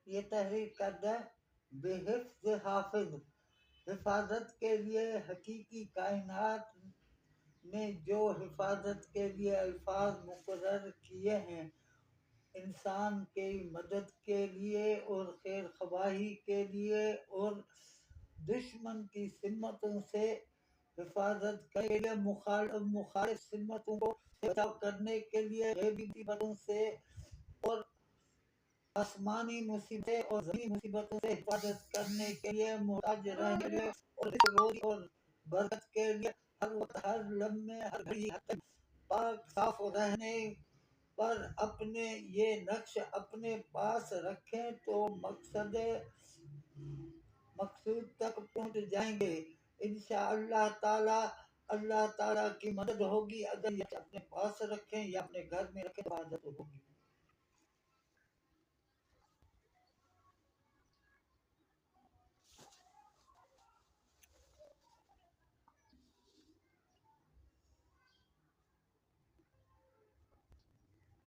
یہ تحریر کردہ بحفظ حافظ، حفاظت کے لیے حقیقی کائنات نے جو حفاظت کے لیے الفاظ مقرر کیے ہیں، انسان کی مدد کے لیے اور خیر خواہی کے لیے اور دشمن کی سمتوں سے حفاظت کے لیے، مخالف سمتوں کو بچاؤ کرنے کے لیے، غیبی مصیبتوں سے اور آسمانی مصیبتیں اور زمینی مصیبتوں سے حفاظت کرنے کے لیے، محتاج رہنے کے لیے اور روزی اور برکت کے لیے، ہر وقت، ہر لمحے، ہر گھڑی، ہر دم پاک صاف رہنے پر اپنے یہ نقش اپنے پاس رکھیں تو مقصود تک پہنچ جائیں گے انشاءاللہ تعالی۔ اللہ تعالیٰ کی مدد ہوگی اگر یہ اپنے پاس رکھیں یا اپنے گھر میں رکھیں تو حفاظت ہوگی۔